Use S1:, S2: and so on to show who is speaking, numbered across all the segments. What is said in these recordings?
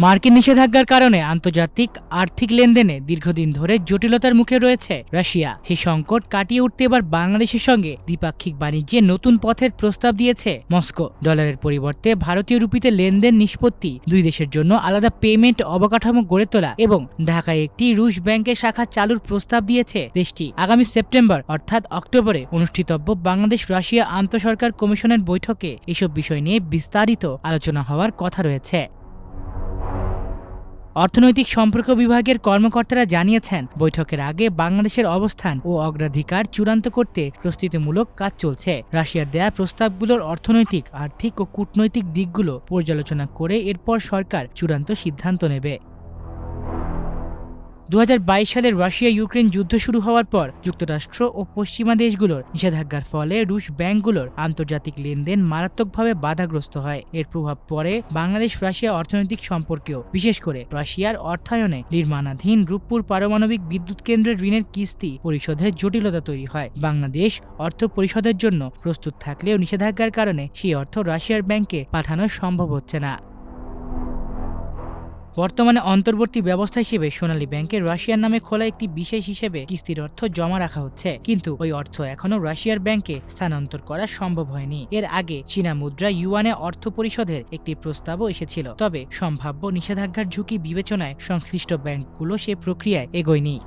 S1: মার্কিন নিষেধাজ্ঞার কারণে আন্তর্জাতিক আর্থিক লেনদেনে দীর্ঘদিন ধরে জটিলতার মুখে রয়েছে রাশিয়া। সেই সংকট কাটিয়ে উঠতে এবার বাংলাদেশের সঙ্গে দ্বিপাক্ষিক বাণিজ্যে নতুন পথের প্রস্তাব দিয়েছে মস্কো। ডলারের পরিবর্তে ভারতীয় রুপিতে লেনদেন নিষ্পত্তি, দুই দেশের জন্য আলাদা পেমেন্ট অবকাঠামো গড়ে তোলা এবং ঢাকায় একটি রুশ ব্যাংকের শাখা চালুর প্রস্তাব দিয়েছে দেশটি। আগামী সেপ্টেম্বর অর্থাৎ অক্টোবরে অনুষ্ঠিতব্য বাংলাদেশ রাশিয়া আন্তঃসরকার কমিশনের বৈঠকে এসব বিষয় নিয়ে বিস্তারিত আলোচনা হওয়ার কথা রয়েছে। অর্থনৈতিক সম্পর্ক বিভাগের কর্মকর্তারা জানিয়েছেন, বৈঠকের আগে বাংলাদেশের অবস্থান ও অগ্রাধিকার চূড়ান্ত করতে প্রস্তুতিমূলক কাজ চলছে। রাশিয়ার দেয়া প্রস্তাবগুলোর অর্থনৈতিক, আর্থিক ও কূটনৈতিক দিকগুলো পর্যালোচনা করে এরপর সরকার চূড়ান্ত সিদ্ধান্ত নেবে। 2022 সালের রাশিয়া ইউক্রেন যুদ্ধ শুরু হওয়ার পর যুক্তরাষ্ট্র ও পশ্চিমা দেশগুলোর নিষেধাজ্ঞার ফলে রুশ ব্যাংকগুলোর আন্তর্জাতিক লেনদেন মারাত্মকভাবে বাধাগ্রস্ত হয়। এর প্রভাব পড়ে বাংলাদেশ রাশিয়া অর্থনৈতিক সম্পর্কেও, বিশেষ করে রাশিয়ার অর্থায়নে নির্মাণাধীন রূপপুর পারমাণবিক বিদ্যুৎ কেন্দ্রের ঋণের কিস্তি পরিশোধের জটিলতা তৈরি হয়। বাংলাদেশ অর্থ পরিশোধের জন্য প্রস্তুত থাকলেও নিষেধাজ্ঞার কারণে সেই অর্থ রাশিয়ার ব্যাংকে পাঠানো সম্ভব হচ্ছে না। বর্তমানে অন্তর্বর্তী ব্যবস্থা হিসেবে সোনালী ব্যাংকে রাশিয়ার নামে খোলা একটি বিশেষ হিসেবে কিস্তির অর্থ জমা রাখা হচ্ছে, কিন্তু ওই অর্থ এখনো রাশিয়ার ব্যাংকে স্থানান্তর করা সম্ভব হয়নি। এর আগে চীনা মুদ্রা ইউয়ানে অর্থ পরিশোধের একটি প্রস্তাবও এসেছিল, তবে সম্ভাব্য নিষেধাজ্ঞার ঝুঁকি বিবেচনায় সংশ্লিষ্ট ব্যাংকগুলো সে প্রক্রিয়ায় এগোয়নি।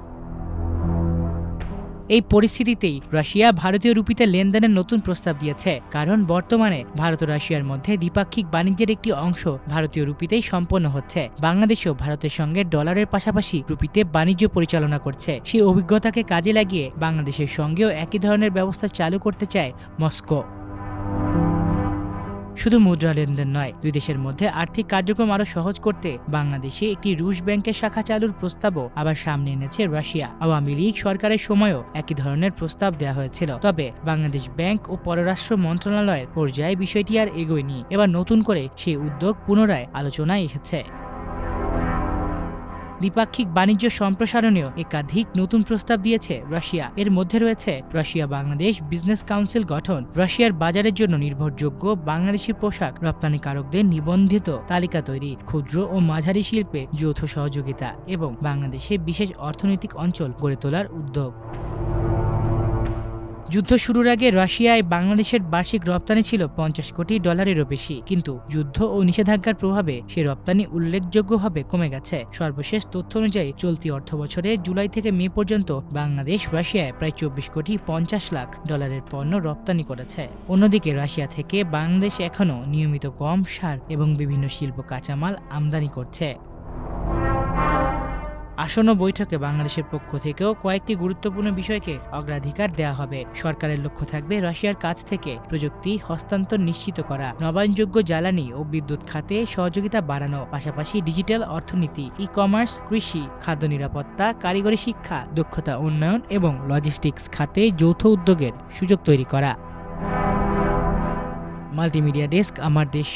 S1: এই পরিস্থিতিতেই রাশিয়া ভারতীয় রুপিতে লেনদেনের নতুন প্রস্তাব দিয়েছে, কারণ বর্তমানে ভারত ও রাশিয়ার মধ্যে দ্বিপাক্ষিক বাণিজ্যের একটি অংশ ভারতীয় রুপিতেই সম্পন্ন হচ্ছে। বাংলাদেশও ভারতের সঙ্গে ডলারের পাশাপাশি রুপিতে বাণিজ্য পরিচালনা করছে। সেই অভিজ্ঞতাকে কাজে লাগিয়ে বাংলাদেশের সঙ্গেও একই ধরনের ব্যবস্থা চালু করতে চায় মস্কো। শুধু মুদ্রা লেনদেন নয়, দুই দেশের মধ্যে আর্থিক কার্যক্রম আরো সহজ করতে বাংলাদেশে একটি রুশ ব্যাংকের শাখা চালুর প্রস্তাবও আবার সামনে এনেছে রাশিয়া। আওয়ামী লীগ সরকারের সময়ও একই ধরনের প্রস্তাব দেওয়া হয়েছিল, তবে বাংলাদেশ ব্যাংক ও পররাষ্ট্র মন্ত্রণালয়ের পর্যায়ে বিষয়টি আর এগোয়নি। এবার নতুন করে সেই উদ্যোগ পুনরায় আলোচনায় এসেছে। দ্বিপাক্ষিক বাণিজ্য সম্প্রসারণেও একাধিক নতুন প্রস্তাব দিয়েছে রাশিয়া। এর মধ্যে রয়েছে রাশিয়া বাংলাদেশ বিজনেস কাউন্সিল গঠন, রাশিয়ার বাজারের জন্য নির্ভরযোগ্য বাংলাদেশি পোশাক রপ্তানিকারকদের নিবন্ধিত তালিকা তৈরি, ক্ষুদ্র ও মাঝারি শিল্পে যৌথ সহযোগিতা এবং বাংলাদেশে বিশেষ অর্থনৈতিক অঞ্চল গড়ে তোলার উদ্যোগ। যুদ্ধ শুরুর আগে রাশিয়ায় বাংলাদেশের বার্ষিক রপ্তানি ছিল 50 কোটি ডলারেরও বেশি, কিন্তু যুদ্ধ ও নিষেধাজ্ঞার প্রভাবে সে রপ্তানি উল্লেখযোগ্যভাবে কমে গেছে। সর্বশেষ তথ্য অনুযায়ী চলতি অর্থবছরে জুলাই থেকে মে পর্যন্ত বাংলাদেশ রাশিয়ায় প্রায় 24 কোটি 50 লাখ ডলারের পণ্য রপ্তানি করেছে। অন্যদিকে রাশিয়া থেকে বাংলাদেশ এখনও নিয়মিত গম, সার এবং বিভিন্ন শিল্প কাঁচামাল আমদানি করছে। আসন্ন বৈঠকে বাংলাদেশের পক্ষ থেকেও কয়েকটি গুরুত্বপূর্ণ বিষয়কে অগ্রাধিকার দেওয়া হবে। সরকারের লক্ষ্য থাকবে রাশিয়ার কাছ থেকে প্রযুক্তি হস্তান্তর নিশ্চিত করা, নবায়নযোগ্য জ্বালানি ও বিদ্যুৎ খাতে সহযোগিতা বাড়ানো, পাশাপাশি ডিজিটাল অর্থনীতি, ই-কমার্স, কৃষি, খাদ্য নিরাপত্তা, কারিগরি শিক্ষা, দক্ষতা উন্নয়ন এবং লজিস্টিক্স খাতে যৌথ উদ্যোগের সুযোগ তৈরি করা। মাল্টিমিডিয়া ডেস্ক, আমার দেশ।